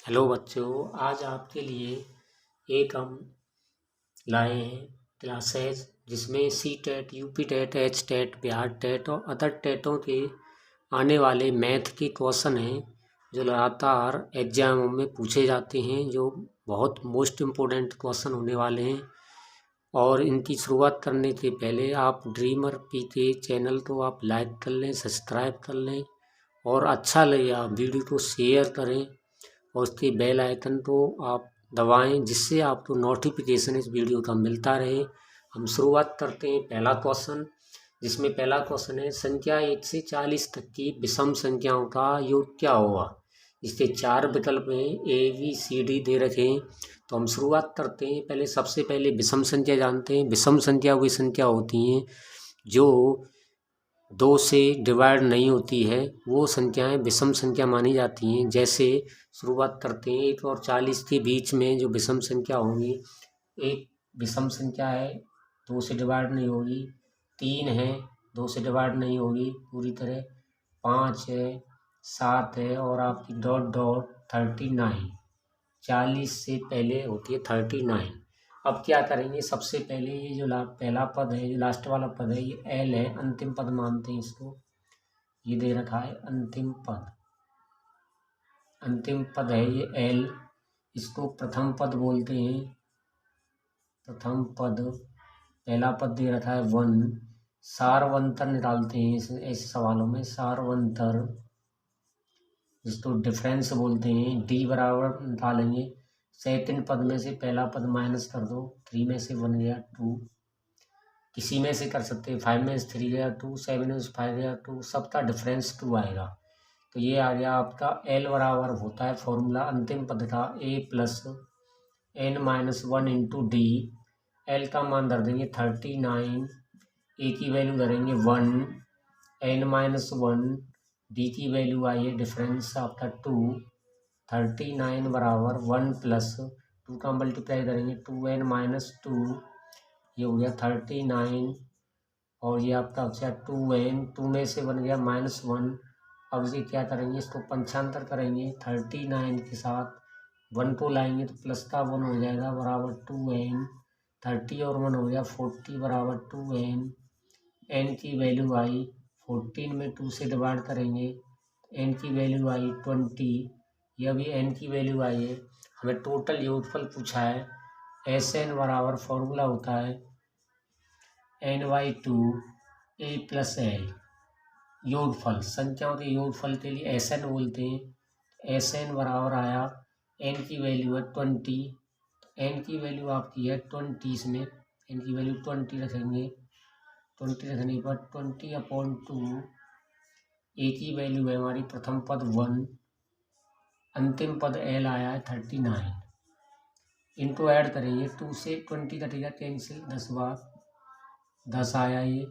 Hello बच्चों, आज आपके लिए एक हम लाए हैं क्लासेस जिसमें C TET, UP TET, H TET, Bihar TET और अदर टेटों के आने वाले मैथ के क्वेश्चन हैं जो लगातार एग्जामों में पूछे जाते हैं, जो बहुत मोस्ट इम्पोर्टेंट क्वेश्चन होने वाले हैं। और इनकी शुरुआत करने से पहले आप ड्रीमर पी के चैनल को आप लाइक कर लें, सब्सक्राइब कर लें और अच्छा लगे आप वीडियो को शेयर करें और उसके बेल आइकन को आप दबाएं, जिससे आपको नोटिफिकेशन इस वीडियो का मिलता रहे। हम शुरुआत करते हैं पहला क्वेश्चन, जिसमें पहला क्वेश्चन है संख्या 1 से 40 तक की विषम संख्याओं का योग क्या होगा। इसके 4 विकल्प हैं, ए बी सी डी दे रखे हैं। तो हम शुरुआत करते हैं। पहले सबसे पहले विषम संख्या जानते हैं। विषम संख्या वे संख्या होती हैं जो 2 से डिवाइड नहीं होती है, वो संख्याएं विषम संख्या मानी जाती हैं। जैसे शुरुआत करते हैं 1 और 40 के बीच में जो विषम संख्या होंगी, एक विषम संख्या है 2 से डिवाइड नहीं होगी, 3 है 2 से डिवाइड नहीं होगी पूरी तरह, 5 है, 7 है और आपकी डॉट डॉट 39, 40 से पहले होती है 39। अब क्या करेंगे, सबसे पहले ये जो पहला पद है, जो लास्ट वाला पद है, ये एल है, अंतिम पद मानते हैं इसको। ये दे रखा है अंतिम पद, अंतिम पद है ये एल, इसको प्रथम पद बोलते हैं। प्रथम पद, पहला पद दे रखा है 1। सारवंतर निकालते हैं ऐसे सवालों में, सारवंतर जिसको डिफरेंस बोलते हैं। डी बराबर निकालेंगे, सेकंड पद में से पहला पद माइनस कर दो, 3 में से 1 गया 2, किसी में से कर सकते हैं, 5 में से 3 गया 2, 7 में से 5 गया 2, सबका डिफरेंस 2 आएगा। तो ये आ गया आपका एल बराबर होता है फॉर्मूला अंतिम पद का A plus N minus 1 into D. L का मान धर देंगे 39, ए की वैल्यू धरेंगे 1, एन माइनस 1, डी की वैल्यू आई है डिफरेंस आपका 2। 39 बराबर 1 प्लस 2 का मल्टीप्लाई करेंगे 2n माइनस 2, ये हो गया 39 और ये आपका हो गया 2n, 2 में से बन गया -1। अब ये क्या करेंगे, इसको पंचांतर करेंगे 39 के साथ 1 को लाएंगे तो प्लस का 1 हो जाएगा बराबर 2n, 30 और 1 हो गया 40 बराबर 2n। n की वैल्यू आई 14 में 2 से डिवाइड करेंगे, n की वैल्यू आई 20, यह भी n की वैल्यू आई है। हमें टोटल योगफल पूछा है। Sn बराबर फॉर्मूला होता है n/2 a प्लस एल। योगफल, संख्याओं के योगफल के लिए Sn बोलते हैं। Sn बराबर आया, n की वैल्यू है 20, n की वैल्यू आपकी है 20, इसमें n की वैल्यू 20 रखेंगे। 20 रखने पर 20/2, ए की वैल्यू है हमारी प्रथम पद 1, अंतिम पद एल आया है 39। इनको ऐड करेंगे, 2 से 20 कटेगा कैंसिल, 10 बार 10 आया ये,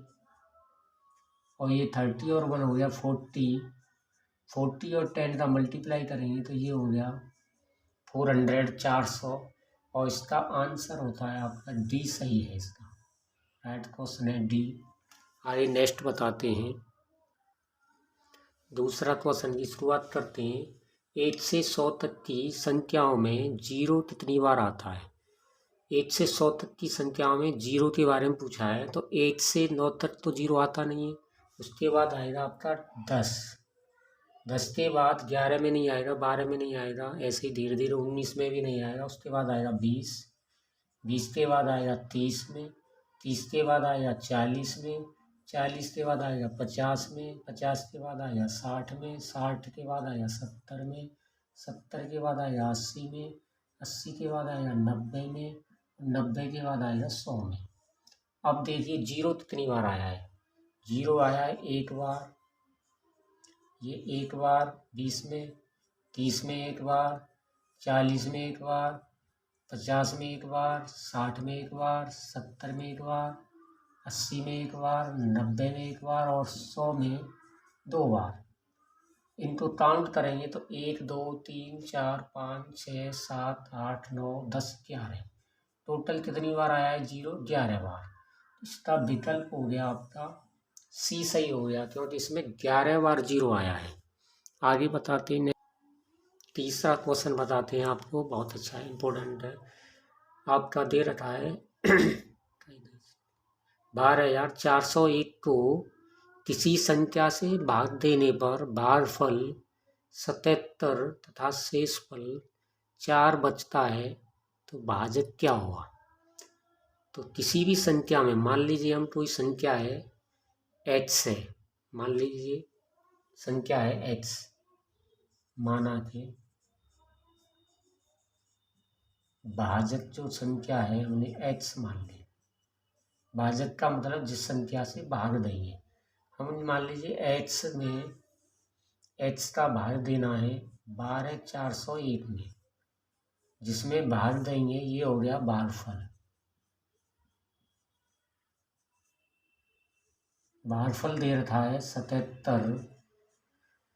और ये 30 और 1 हो गया 40, 40 और 10 का मल्टीप्लाई करेंगे तो ये हो गया 400, 400, और इसका आंसर होता है आपका डी सही है, इसका राइट क्वेश्चन है डी। आगे नेक्स्ट बताते हैं। दूसरा क्वेश्चन की शुरुआत करते हैं। 1 से 100 तक की संख्याओं में 0 कितनी बार आता है। 1 से 100 तक की संख्याओं में 0 के बारे में पूछा है। तो 1 से 9 तक तो 0 आता नहीं है, उसके बाद आएगा आपका 10, 10 के बाद 11 में नहीं आएगा, 12 में नहीं आएगा, ऐसे ही धीरे धीरे 19 में भी नहीं आएगा। उसके बाद आएगा 20, 20 के बाद आएगा 30 में, 30 के बाद आएगा 40 में, 40 के बाद आएगा 50 में, 50 के बाद आएगा 60 में, 60 के बाद आएगा 70 में, 70 के बाद आएगा 80 में, 80 के बाद आएगा 90 में, 90 के बाद आएगा 100 में। अब देखिए 0 कितनी बार आया है। 0 आया है 1 बार, ये 1 बार 20 में, 30 में 1 बार, 40 में 1 बार, 50 में 1 बार, 60 में 1 बार, 70 में 1 बार, 80 में 1 बार, 90 में 1 बार और 100 में 2 बार। इनको काउंट करेंगे तो 1 2 3 4 5 6 7 8 9 10 11, टोटल कितनी बार आया है 0, 11 बार। इसका विकल्प हो गया आपका सी सही हो गया, क्योंकि इसमें 11 बार 0 आया है। आगे बताते हैं। तीसरा क्वेश्चन बताते हैं आपको, बहुत अच्छा है, इम्पोर्टेंट है। आपका दे रखा है 12,401 को किसी संख्या से भाग देने पर भागफल 77 तथा शेषफल 4 बचता है, तो भाजक क्या हुआ। तो किसी भी संख्या में, मान लीजिए हम कोई संख्या है x है, मान लीजिए संख्या है x, माना कि भाजक जो संख्या है हमने x मान ली। भाजक का मतलब जिस संख्या से भाग देंगे, हम मान लीजिए x में x का भाग देना है 12,401 में, जिसमें भाग देंगे ये हो गया भागफल। भागफल दे रखा है 77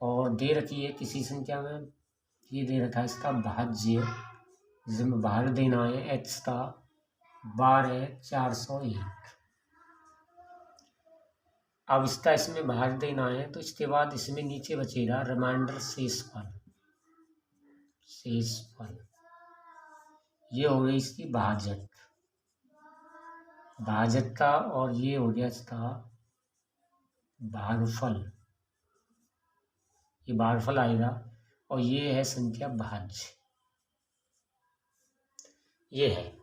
और दे रखी है किसी संख्या में, ये दे रखा है इसका भाज्य, जिसमें भाग देना है x का 12,401। अब इसका इसमें भाग देना है, तो इसके बाद इसमें नीचे बचेगा रिमाइंडर शेषफल। शेषफल ये हो गई इसकी भाजक, भाजक का, और ये हो गया इसका भागफल, ये भागफल आएगा, और ये है संख्या भाज्य, ये है।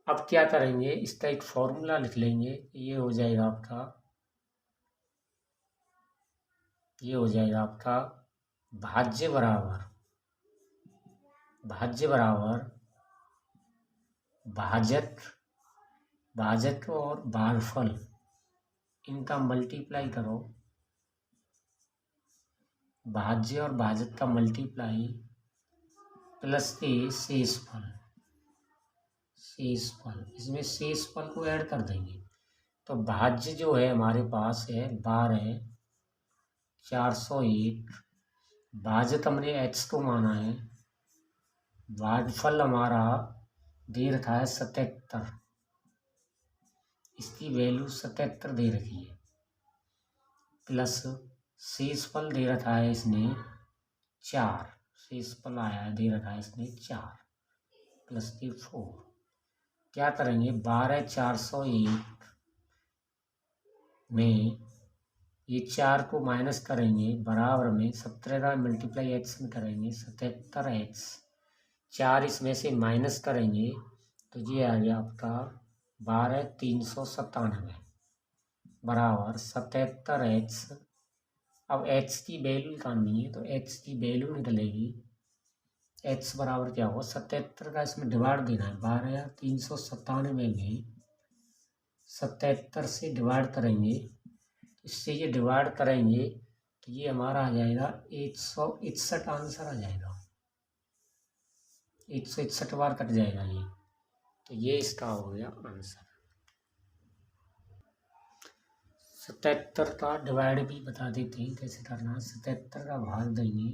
अब क्या करेंगे, इसका एक फॉर्मूला लिख लेंगे, ये हो जाएगा आपका, ये हो जाएगा आपका भाज्य बराबर भाजक, भाजक और भागफल इनका मल्टीप्लाई करो, भाज्य और भाजक का मल्टीप्लाई प्लस के शेषफल, इसमें शेषफल को ऐड कर देंगे। तो भाज्य जो है हमारे पास है 12,401, भाजक हमने x को माना है, भागफल हमारा दे रखा है 77, इसकी वैल्यू 77 दे रखी है, प्लस शेषफल दे रखा है इसने 4, शेषफल आया है दे रखा है इसने 4 प्लस के 4। क्या करेंगे, 12,401 में ये 4 को माइनस करेंगे, बराबर में 17 का मल्टीप्लाई x में करेंगे, 77x, 4 इसमें से माइनस करेंगे, तो ये आ गया आपका 12,397 बराबर 77x। अब x की वैल्यू निकालनी है, तो x की वैल्यू निकलेगी, x बराबर क्या होगा, 77 का इसमें डिवाइड देना है, 12,397 में 77 से डिवाइड करेंगे, इससे ये डिवाइड करेंगे तो ये हमारा आ जाएगा 161, आंसर आ जाएगा, 161 बार कट जाएगा ये, तो ये इसका हो गया आंसर। 77 का डिवाइड भी बता देते हैं कैसे करना है। 77 का भाग देंगे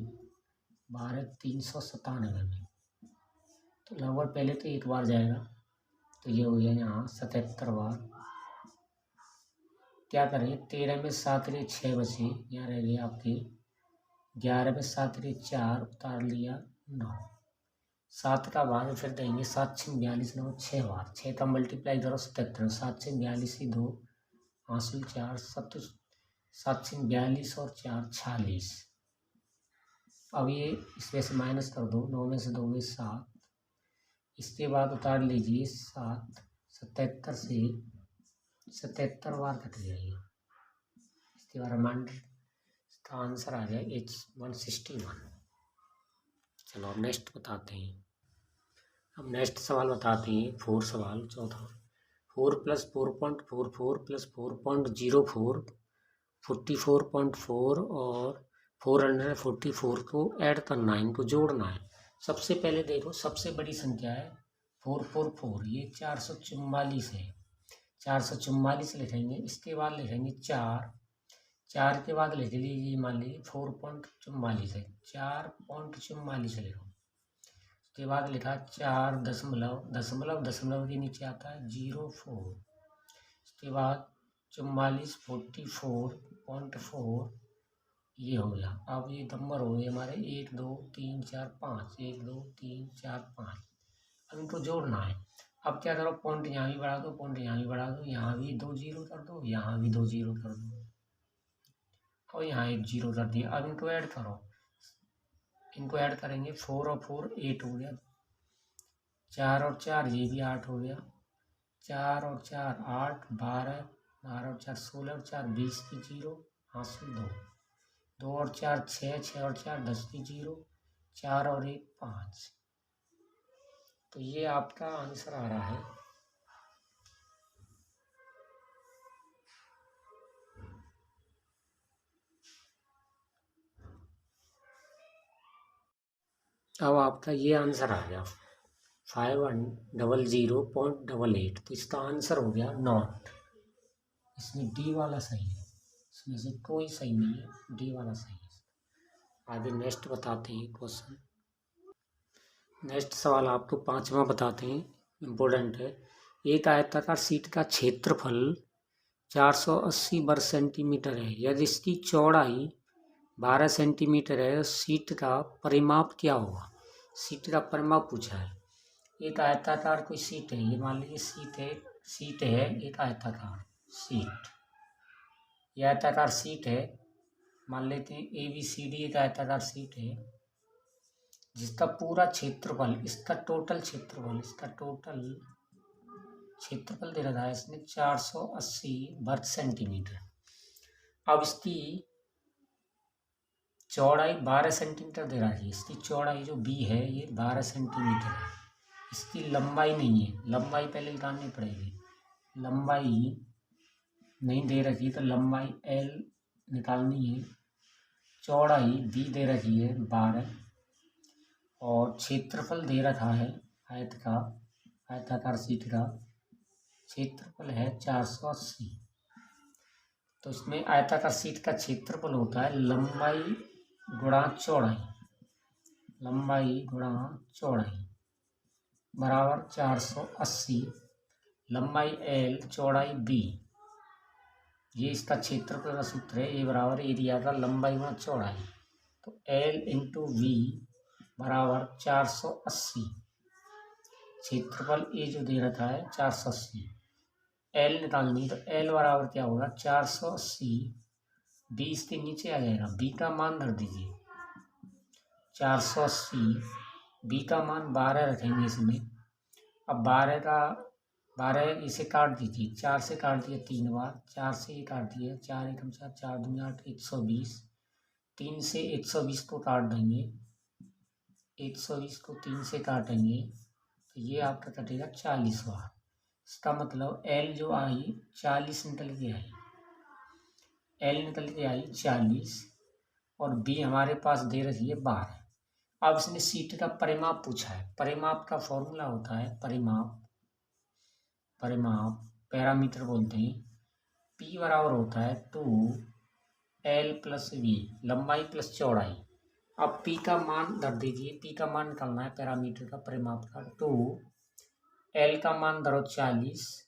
12,397 में, तो लगभग पहले तो एक बार जाएगा, तो ये हो गया यहाँ 77 बार। क्या करेंगे, 13 में 7 रे 6 बचे, यहाँ रह गए आपके 11 में 7 रे 4, उतार लिया 9, 7 का भाग फिर देंगे, 7 6 42, 9 6 बार, 6 का मल्टीप्लाई करो 77, 7 6 42 2 हासिल 4, 7 7 6 42 और 4 46। अब ये इसमें से माइनस कर दो, 9 में से 2 में 7, इसके बाद उतार लीजिए 7, 77 से 77 बार कट जाएगा, इसके बाद रिमाइंडर, इसका आंसर आ गया 161। चलो अब नेक्स्ट बताते हैं। अब नेक्स्ट सवाल बताते हैं, 4 सवाल, चौथा। 4 + 4.44 + 4.04 44.4 और 444 को ऐड करना है, इनको जोड़ना है। सबसे पहले देखो, सबसे बड़ी संख्या है 444, ये 444 है, 444 लिखेंगे, इसके बाद लिखेंगे 4 के बाद लिख लीजिए, मान लीजिए 4.44 है, 4.44 लिखो, उसके बाद लिखा 4 दशमलव के नीचे आता है 04, उसके बाद 44 44.4, ये हो गया। अब ये नंबर हो गए हमारे 1 2 3 4 5, 1 2 3 4 5। अब इनको जोड़ना है। अब क्या करो, पॉइंट यहाँ भी बढ़ा दो, पॉइंट यहाँ भी बढ़ा दो, यहाँ भी 2 जीरो कर दो, यहाँ भी 2 जीरो कर दो और यहाँ 1 जीरो कर दिया। अब इनको ऐड करो, इनको ऐड करेंगे 4 और 4 8 हो गया, 4 और 4 ये भी 8 हो गया, 4 और 4 8 12, 12 और 4 16 और 4 20 की जीरो, हासिल 2, 2 और 4 6, 6 और 4 10 की जीरो, 4 और 1 5। तो ये आपका आंसर आ रहा है। अब आपका ये आंसर आ गया 5100.88। तो इसका आंसर हो गया नॉट। इसमें डी वाला सही है, इसमें से कोई सही नहीं है, डी वाला सही है। आगे नेक्स्ट बताते हैं क्वेश्चन। नेक्स्ट सवाल आपको 5वां बताते हैं, इम्पोर्टेंट है। एक आयताकार शीट का क्षेत्रफल 480 वर्ग सेंटीमीटर है। यदि इसकी चौड़ाई 12 सेंटीमीटर है, शीट का परिमाप क्या होगा? शीट का परिमाप पूछा है। एक आयताकार कोई शीट है, ये मान लीजिए शीट है एक आयताकार शीट। ये आयताकार शीट है, मान लेते हैं ABCD एक आयताकार शीट है जिसका पूरा क्षेत्रफल, इसका टोटल क्षेत्रफल दे रखा है इसने 480 वर्ग सेंटीमीटर। अब इसकी चौड़ाई 12 सेंटीमीटर दे रहा है। इसकी चौड़ाई जो B है ये 12 सेंटीमीटर है। इसकी लंबाई नहीं है, लंबाई पहले निकालनी पड़ेगी। लंबाई नहीं दे रखी तो लंबाई L निकालनी है। चौड़ाई B दे रखी है 12 और क्षेत्रफल दे रखा है आयताकार शीट का क्षेत्रफल है 480। तो इसमें आयताकार शीट का क्षेत्रफल होता है लंबाई गुणा चौड़ाई, लंबाई गुणा चौड़ाई बराबर 480। लंबाई L चौड़ाई B, ये इसका क्षेत्रफल का सूत्र है। ये बराबर एरिया का लंबाई गुणा चौड़ाई। तो L इंटू V बराबर 480। क्षेत्रफल ए जो दे रखा है 480, L निकालनी तो L बराबर क्या होगा 480, 20 के नीचे आ जाएगा। B का मान रख दीजिए 480, B का मान 12 रखेंगे इसमें। अब 12 इसे काट दीजिए, 4 से काट दिया 3 बार, 4 से ये काट दिया, 4 एकम 4, 4 दूनी 8, 120। 3 से 120 को काट देंगे, 120 को 3 से काटेंगे तो ये आपका कटेगा 40 बार। इसका मतलब L जो आई 40 निकल के आई, L निकल के आई 40 और B हमारे पास दे रही है 12। अब इसने शीट का परिमाप पूछा है। परिमाप का फॉर्मूला होता है परिमाप पैरामीटर बोलते हैं। P बराबर होता है 2L प्लस V, लंबाई प्लस चौड़ाई। अब P का मान धर दीजिए, P का मान निकालना है पैरामीटर का परिमाप का। 2L का मान धरो 40,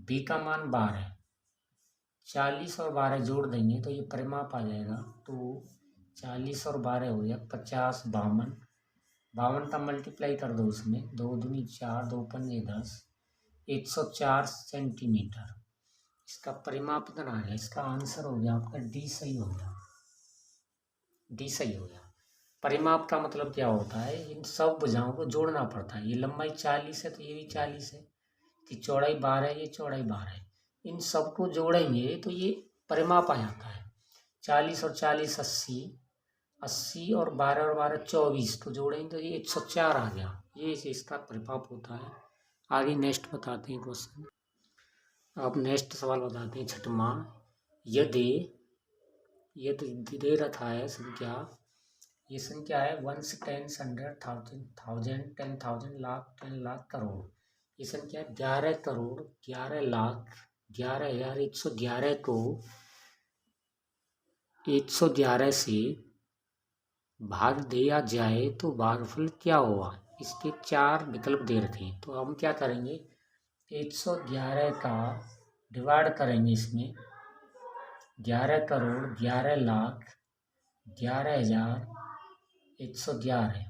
B का मान 12, 40 और 12 जोड़ देंगे तो ये परिमाप आ जाएगा। तो 40 और 12 हो गया 50, 52, 52 का मल्टीप्लाई कर दो उसमें, 2 दूनी 4, 2 पंजे 10, 104 सेंटीमीटर। इसका परिमाप इतना आ गया। इसका आंसर हो गया आपका डी सही हो गया, डी सही हो गया। परिमाप का मतलब क्या होता है, इन सब भुजाओं को जोड़ना पड़ता है। ये लंबाई 40 है तो ये भी 40 है, कि चौड़ाई 12 है, ये चौड़ाई 12 है। इन सबको जोड़ेंगे तो ये परिमाप आ जाता है। 40 और 40 80, 80 और 12 24, तो जोड़ेंगे तो ये 104 आ गया। ये इसका परिमाप होता है। आगे नेक्स्ट बताते हैं क्वेश्चन। अब नेक्स्ट सवाल बताते हैं 6वां। यदि दे रखा है संख्या, ये संख्या है 1 10 100 1000 10,000 लाख 10 लाख करोड़। ये संख्या 11 करोड़ 11 लाख 11,111 को 111 से भाग दिया जाए तो भागफल क्या होगा? इसके 4 विकल्प दे रखे हैं। तो हम क्या करेंगे, 111 का डिवाइड करेंगे इसमें 11,11,11,11,111।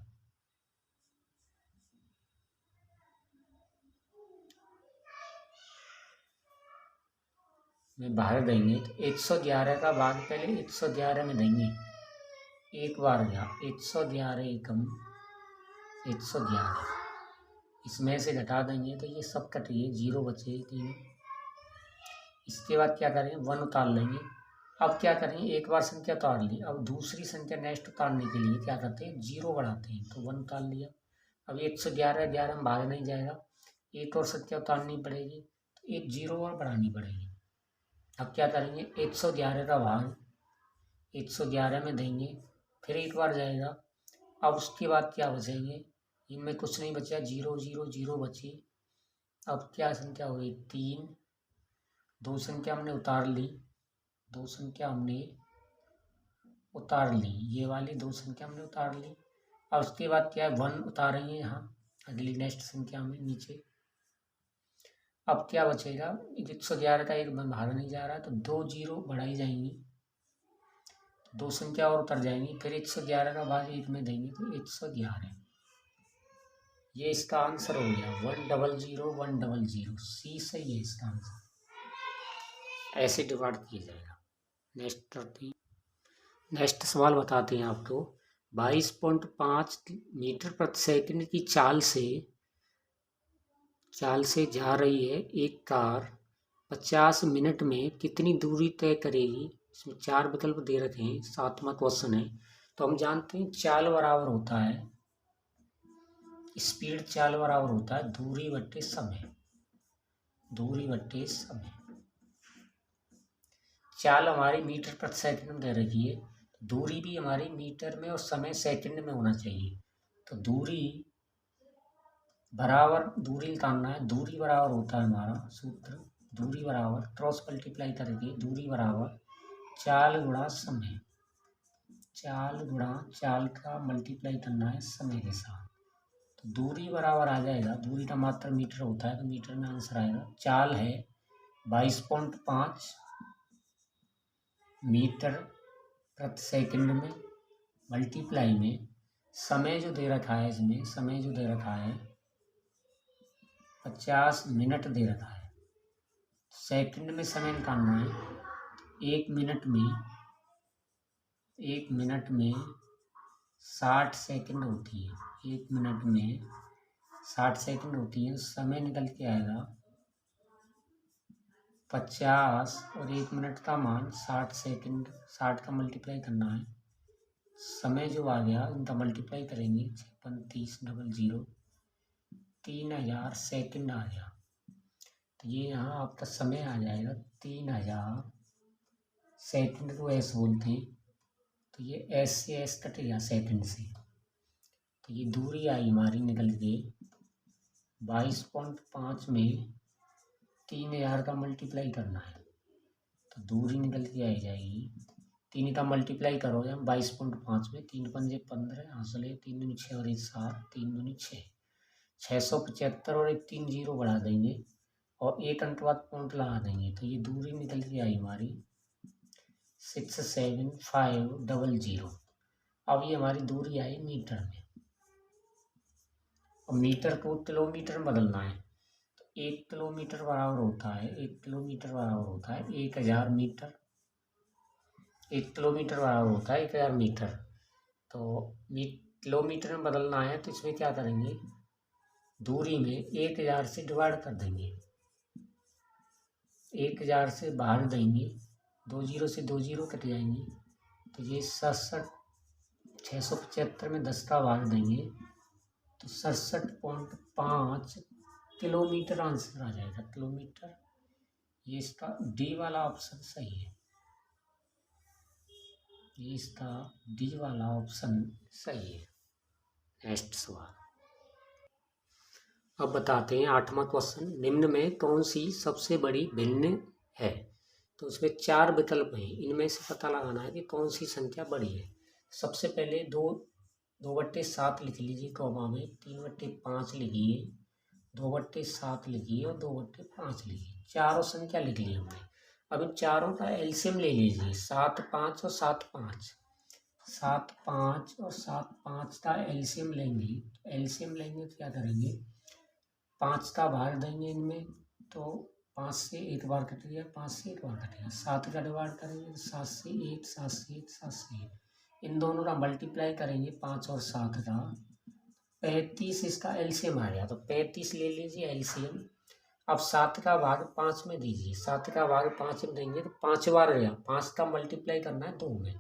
में बाहर देंगे तो 111 का भाग पहले 111 में देंगे, एक बार गया 111 एकम 111, इसमें से घटा देंगे तो ये सब कटिए, 0 बचे 3। इसके बाद क्या करेंगे, 1 उतार लेंगे। अब क्या करेंगे, एक बार संख्या उतार ली, अब दूसरी संख्या नेक्स्ट उतारने के लिए क्या करते हैं, 0 बढ़ाते हैं। तो 1 उतार लिया, अब 111 में भाग नहीं जाएगा, एक और संख्या उतारनी पड़ेगी, तो एक 0 और बढ़ानी पड़ेगी। अब क्या करेंगे, 111 का भाग 111 में देंगे, फिर एक बार जाएगा। अब उसके बाद क्या बचेंगे, इनमें कुछ नहीं बचा, 0 0 0 बची। अब क्या संख्या हुई, 3, 2 संख्या हमने उतार ली, 2 संख्या हमने उतार ली, ये वाली 2 संख्या हमने उतार ली। और उसके बाद क्या है, 1 उतारेंगे यहाँ अगली नेक्स्ट संख्या में नीचे। अब क्या बचेगा, 111 का एक बाहर नहीं जा रहा, तो 2 0 बढ़ाई जाएंगी, 2 संख्या और उतर जाएंगी, फिर 111 का भाग 1 में देंगे तो 111। ये इसका आंसर हो गया 100 सी सही है इसका आंसर। ऐसे डिवाइड किया जाएगा। नेक्स्ट सवाल बताते हैं आपको। 22.5 मीटर प्रति सेकंड की चाल से जा रही है एक कार 50 मिनट में कितनी दूरी तय करेगी। इसमें 4 विकल्प दे रखे हैं, 7वां क्वेश्चन है। तो हम जानते हैं चाल बराबर होता है, स्पीड चाल बराबर होता है दूरी बट्टे समय। चाल हमारी मीटर प्रति सेकंड में दे रखी है, दूरी भी हमारी मीटर में और समय सेकंड में होना चाहिए। तो दूरी निकालना है, दूरी बराबर होता है हमारा सूत्र, दूरी बराबर क्रॉस मल्टीप्लाई करके दूरी बराबर चाल गुणा समय, चाल का मल्टीप्लाई करना है समय के साथ। तो दूरी बराबर आ जाएगा, दूरी का मात्रा मीटर होता है तो मीटर में आंसर आएगा। चाल है 22.5 मीटर प्रति सेकंड में, मल्टीप्लाई में समय जो दे रखा है, इसमें समय जो दे रखा है 50 मिनट दे रखा है। सेकंड में समय निकालना है, एक मिनट में 60 सेकंड होती है, एक मिनट में 60 सेकंड होती है। समय निकल के आएगा 50 और एक मिनट का मान 60 सेकंड, 60 का मल्टीप्लाई करना है, समय जो आ गया इनका मल्टीप्लाई करेंगे 56 3000 सेकंड आ गया। तो ये यहाँ आपका समय आ जाएगा 3000 सेकंड को एस बोलते हैं, तो ये एस से एस कटेगा सेकंड से। तो ये दूरी आई हमारी निकल के 22.5 में 3000 का मल्टीप्लाई करना है, तो दूरी निकल के आ जाएगी 3 का मल्टीप्लाई करो या 22.5 में 3 पंजे 15 हासिल 3 दूनी 6 और 1 7 3 दूनी 6, 675 और एक 3 0 बढ़ा देंगे और एक अंक बाद पॉइंट लगा देंगे। तो ये दूरी निकल के आई हमारी 67500। अब ये हमारी दूरी आई मीटर में, और मीटर को किलोमीटर में बदलना है। तो 1 किलोमीटर बराबर होता है 1000 मीटर। 1 किलोमीटर बराबर होता है 1000 मीटर। तो किलोमीटर में बदलना है, तो इसमें क्या करेंगे, दूरी में 1000 से डिवाइड कर देंगे, 1000 से बाहर देंगे, 2 0 से 2 0 कट जाएंगे। तो ये 675 में 10 का भाग देंगे तो 67.5 किलोमीटर आंसर आ जाएगा, किलोमीटर। ये इसका डी वाला ऑप्शन सही है, ये इसका डी वाला ऑप्शन सही है। नेक्स्ट सवाल अब बताते हैं 8वां क्वेश्चन। निम्न में कौन सी सबसे बड़ी भिन्न है। तो उसमें 4 विकल्प हैं, इनमें से पता लगाना है कि कौन सी संख्या बड़ी है। सबसे पहले 2/7 लिख लीजिए कॉमा में, 3/5 लिखिए, 2/7 लिखिए और 2/5 लिखिए, चारों संख्या लिख ली हमने। अब इन चारों का एलसीएम ले लीजिए, 7 5 और 7 5, 7 5 और 7 5 का एलसीएम लेंगे। एलसीएम लेंगे तो क्या करेंगे, 5 का भाग देंगे इनमें, तो 5 से 1 बार कट गया, 5 से 1 बार कटेगा। 7 का डिवाइड करेंगे तो 7 से 1, 7 से 1, 7 से 1, इन दोनों का मल्टीप्लाई करेंगे 5 और 7 का, 35 इसका एलसीएम आ गया। तो 35 ले लीजिए एलसीएम। अब 7 का भाग 5 में दीजिए, 7 का भाग 5 में देंगे तो 5 बार गया, 5 का मल्टीप्लाई करना है 2 में,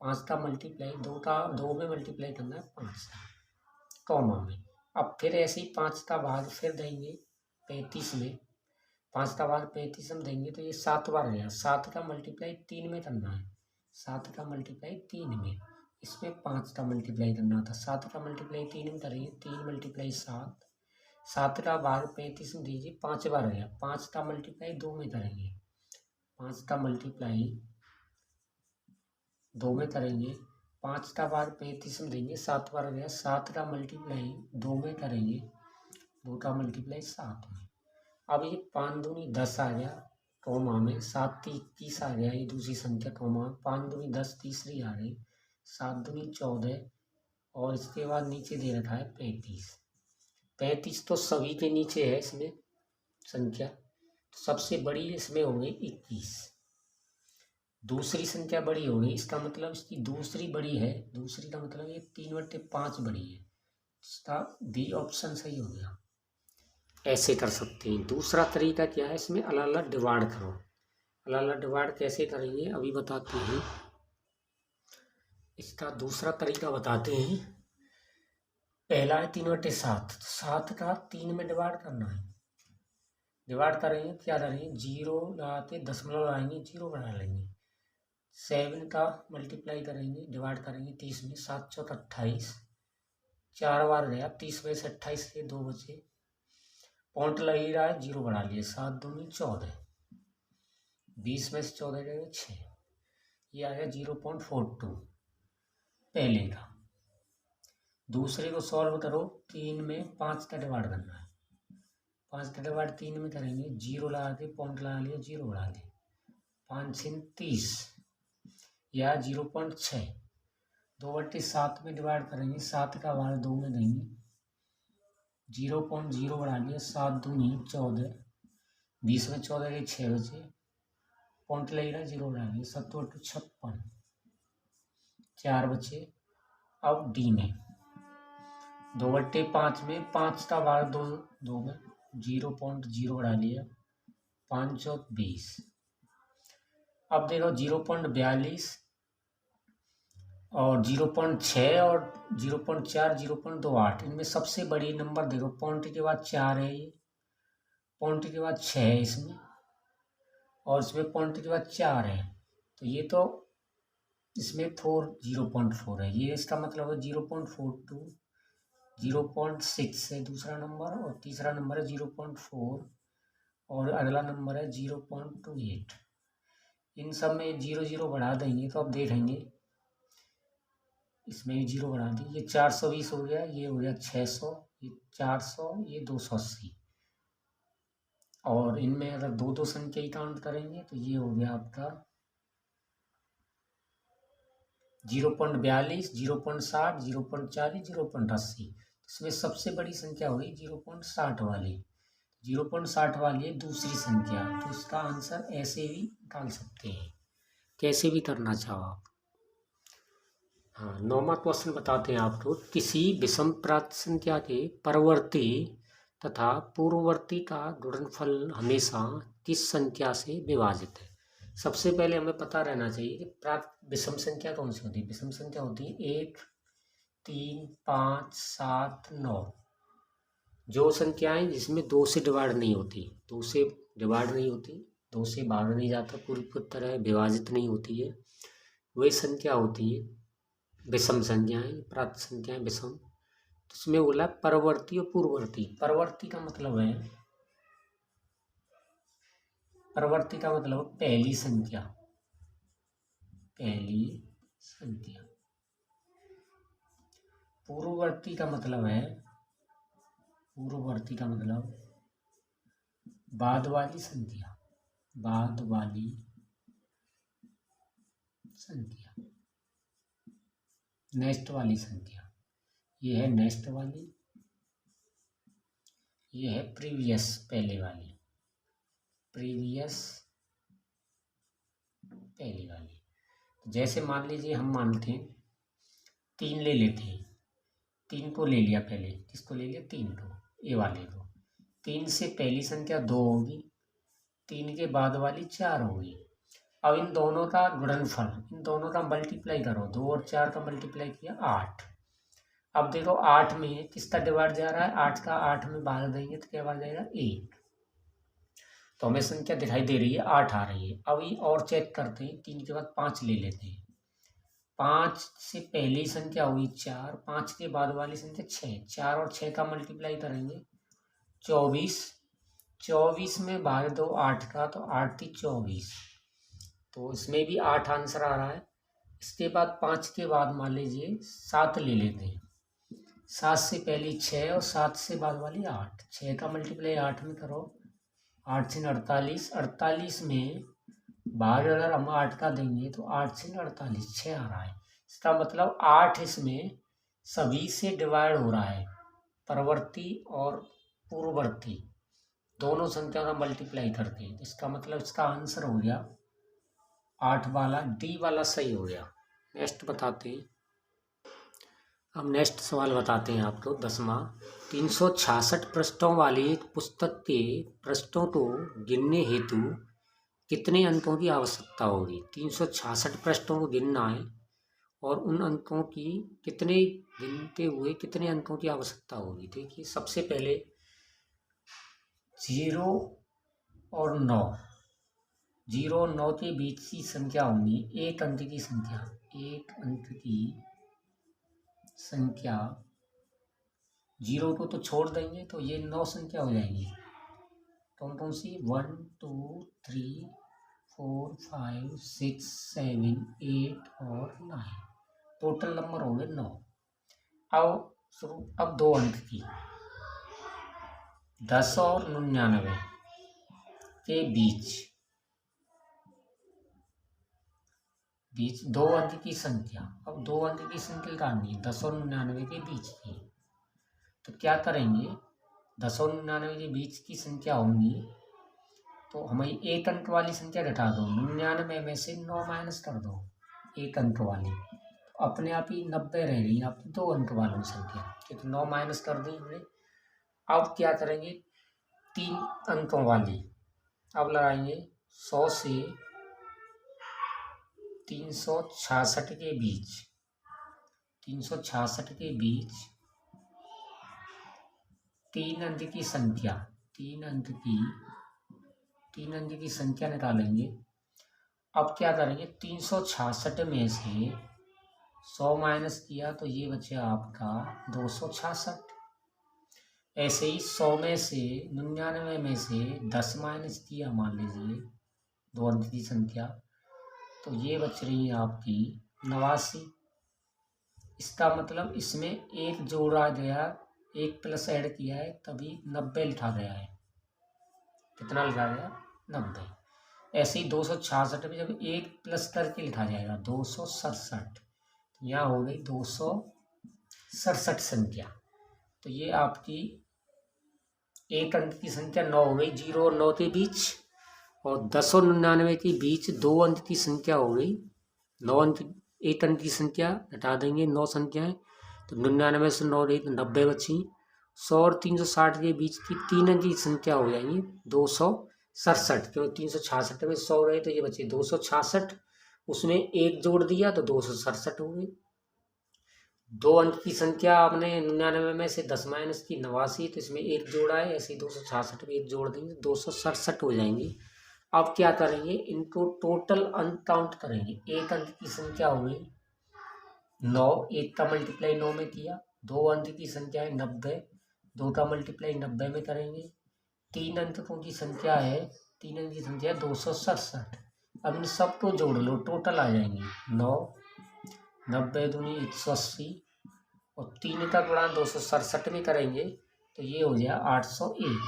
5 का मल्टीप्लाई 2 में मल्टीप्लाई करना है 5 से, कॉमा में। अब फिर ऐसे ही 5 का भाग फिर देंगे 35 में, 5 का भाग 35 में देंगे तो ये 7 बार गया, 7 का मल्टीप्लाई 3 में करना है, 7 का मल्टीप्लाई 3 में, इसमें 5 का मल्टीप्लाई करना था, 7 का मल्टीप्लाई 3 में करेंगे, 3 मल्टीप्लाई 7, 7 का भाग 35 में दीजिए, 5 बार गया, 5 का मल्टीप्लाई 2 में करेंगे, 5 का मल्टीप्लाई 2 में करेंगे, 5 का भाग 35 में देंगे, 7 बार गया, 7 का मल्टीप्लाई 2 में करेंगे, 2 का मल्टीप्लाई 7 में। अब ये 5 दूनी 10 आ गया, कॉमा में, 7 30 आ गया, ये दूसरी संख्या कॉमा, 5 दूनी 10 तीसरी आ गई, 7 दूनी 14, और इसके बाद नीचे दे रखा है 35। 35 तो सभी के नीचे है इसमें संख्या, तो सबसे बड़ी इसमें हो गई 21, दूसरी संख्या बड़ी हो गई, इसका मतलब इसकी दूसरी बड़ी है, दूसरी का मतलब ये 3/5 बड़ी है, इसका बी ऑप्शन सही हो गया। ऐसे कर सकते हैं। दूसरा तरीका क्या है, इसमें अलग अलग डिवाइड करो। अलग अलग डिवाइड कैसे करेंगे अभी बताते हैं, इसका दूसरा तरीका बताते हैं। पहला है 3/7, 7 का 3 में डिवाइड करना है, डिवाइड करेंगे क्या करेंगे, 0 लगाते दशमलव लगाएंगे, 0 बना लेंगे, 7 का मल्टीप्लाई करेंगे, डिवाइड करेंगे 30 में, 7 चौक 28, 4 बार गया, 30 में से 28 से 2 बचे, पॉइंट लग ही रहा है, 0 बढ़ा लिए, 7 दूनी 14, 20 में से 14 गए 6, ये आ गया 0.42 पहले का। दूसरे को सॉल्व करो, 3 में 5 का डिवाइड करना है, 5 का डिवाइड 3 में करेंगे, 0 लगा के पॉइंट लगा लिया, 0 बढ़ा लिया, 5 6 30 या 0.6, 2/7 में डिवाइड करेंगे, 7 का भाग 2 में देंगे, 0.0 बढ़ा लिया, 7 दूनी 14, 20 में 14 के 6 बचे, पॉइंट लगेगा 0 बढ़ा लिया, 7 × 56, 4 बचे। अब डी में 2/5 में 5 का भाग 2 में, 0.0 बढ़ा लिया, 5 चौक 20। अब देखो 0.42 और 0.6 और 0.4, 0.28, इनमें सबसे बड़ी नंबर देखो, पॉइंट के बाद 4 है, ये पॉइंट के बाद 6 है इसमें, और इसमें पॉइंट के बाद 4 है, तो ये तो इसमें 0.4 है, ये इसका मतलब है 0.42, 0.6 है दूसरा नंबर, और तीसरा नंबर है 0.4, और अगला नंबर है 0.28। इन सब में 0 0 बढ़ा देंगे तो अब देखेंगे, इसमें भी 0 बढ़ा दी, ये 420 हो गया, ये हो गया 600, ये 400, ये 280, और इनमें अगर दो संख्या ही काउंट करेंगे तो ये हो गया आपका 0.42, 0.60, 0.40, 0.80। इसमें सबसे बड़ी संख्या होगी 0.60 वाली, 0.60 वाली है दूसरी संख्या, तो इसका आंसर ऐसे भी निकाल सकते हैं, कैसे भी करना चाहो आप। हाँ, 9वां क्वेश्चन बताते हैं आपको, किसी विषम प्राप्त संख्या के परवर्ती तथा पूर्ववर्ती का गुणनफल हमेशा किस संख्या से विभाजित है। सबसे पहले हमें पता रहना चाहिए कि प्राप्त विषम संख्या कौन सी होती है। विषम संख्या होती है 1 3 5 7 9, जो संख्याएं जिसमें 2 से डिवाइड नहीं होती, 2 से डिवाइड नहीं होती, 2 से भागा नहीं जाता, पूरी तरह विभाजित नहीं होती है, वही संख्या होती है विषम संख्याएं, प्राप्त संख्याएं विषम। तो इसमें बोला परवर्ती और पूर्ववर्ती। परवर्ती का मतलब है, परवर्ती का मतलब पहली संख्या, पहली संख्या। पूर्ववर्ती का मतलब है, पूर्ववर्ती का मतलब बाद वाली संख्या, बाद वाली संख्या, नेक्स्ट वाली संख्या, ये है नेक्स्ट वाली, ये है प्रीवियस पहले वाली, प्रीवियस पहली वाली। जैसे मान लीजिए हम मानते हैं 3 ले लेते हैं, 3 को ले लिया पहले, किसको ले लिया 3 को, ये वाले को। 3 से पहली संख्या 2 होगी, 3 के बाद वाली 4 होगी। अब इन दोनों का गुणनफल, इन दोनों का मल्टीप्लाई करो, 2 और 4 का मल्टीप्लाई किया 8। अब देखो 8 में किसका डिवाइड जा रहा है, 8 का 8 में भाग देंगे तो क्या बात जाएगा 1। तो हमें संख्या दिखाई दे रही है 8 आ रही है। अब ये और चेक करते हैं, 3 के बाद 5 ले लेते हैं। 5 से पहली संख्या हुई 4, 5 के बाद वाली संख्या 6, 4 और 6 का मल्टीप्लाई करेंगे 24। 24 में भाग दो 8 का, तो 8 थी 24, तो इसमें भी 8 आंसर आ रहा है। इसके बाद 5 के बाद मान लीजिए 7 ले लेते हैं। 7 से पहली 6 और 7 से बाद वाली 8, 6 का मल्टीप्लाई 8 में करो, 8 से 48, 48 में भाग अगर हम 8 का देंगे तो 8 से 48, 6 आ रहा है। इसका मतलब 8 इसमें सभी से डिवाइड हो रहा है, परवर्ती और पूर्ववर्ती दोनों संख्या का मल्टीप्लाई करके। इसका मतलब इसका आंसर हो गया 8 वाला, डी वाला सही हो गया। नेक्स्ट बताते हैं, अब नेक्स्ट सवाल बताते हैं आपको 10वां। 366 पृष्ठों वाली एक पुस्तक के पृष्ठों को गिनने हेतु कितने अंकों की आवश्यकता होगी। 366 पृष्ठों को गिनना है और उन अंकों की कितने गिनते हुए कितने अंकों की आवश्यकता होगी। देखिए सबसे पहले 0 और 9, 0 और 9 के बीच की संख्या होगी एक अंक की संख्या, एक अंक की संख्या। 0 को तो छोड़ देंगे तो ये 9 संख्या हो जाएंगी। कौन कौन सी, 1 2 3 4 5 6 7 8 और 9, टोटल नंबर हो गए 9। अब 2 अंक की 10 और 99 के बीच 2 अंक की संख्या। अब 2 अंक की संख्या निकालनी है 10 और 99 के बीच की, तो क्या करेंगे, 10 और 99 के बीच की संख्या होंगी तो हमें एक अंक वाली संख्या घटा दो, 99 में से 9 माइनस कर दो एक अंक वाली, तो अपने आप ही 90 रह गई आपकी 2 अंक वाली संख्या, तो 9 माइनस कर दी हमने। अब क्या करेंगे 3 अंकों वाली, अब लगाएंगे 100 से 366 के बीच, 366 के बीच 3 अंक की संख्या, 3 अंक की संख्या निकालेंगे। अब क्या करेंगे 366 में से 100 माइनस किया तो ये बचे आपका 266। ऐसे ही 100 में से 99 में से 10 माइनस किया मान लीजिए 2 अंक की संख्या, तो ये बच रही है आपकी 89। इसका मतलब इसमें एक जोड़ा गया, एक प्लस ऐड किया है तभी 90 लिखा गया है। कितना लिखा गया 90। ऐसे ही 266 में जब एक प्लस करके लिखा जाएगा 267, यहाँ हो गई 267 संख्या। तो ये आपकी एक अंक की संख्या 9 हो गई 0 और 9 के बीच, और 10 और 99 के बीच 2 अंक की संख्या हो गई 9 अंक, एक अंक की संख्या हटा देंगे 9 संख्याएं, तो 99 से 9 गई तो 90 बची। 100 और 360 के बीच की 3 अंक की संख्या हो जाएंगी 267, क्योंकि 366 में 100 गए तो ये बचे 266, उसमें एक जोड़ दिया तो 267 हो गई। 2 अंक की संख्या आपने 99 में से 10 माइनस की 89, तो इसमें एक जोड़ा है, ऐसे ही 266 में एक जोड़ देंगे 267 हो जाएंगी। अब क्या करेंगे इनको टोटल अंक काउंट करेंगे। एक अंक की संख्या हो गई 9, एक का मल्टीप्लाई 9 में किया, 2 अंक की संख्या है 90, 2 का मल्टीप्लाई 90 में करेंगे। 3 अंकों की संख्या है, 3 अंक की संख्या है 267। अब इन सबको जोड़ लो, टोटल आ जाएंगे 9, 90 दूनी 180 और 3 का गुणा 267 में करेंगे तो ये हो जाए 801।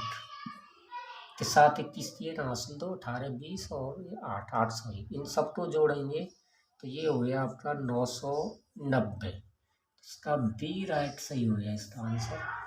कि 7 21 दिए ना हासिल 2 18 20 और ये 8 801 इन सबको जोड़ेंगे तो ये हो गया आपका 990। इसका बी राइट सही हो गया इसका आंसर।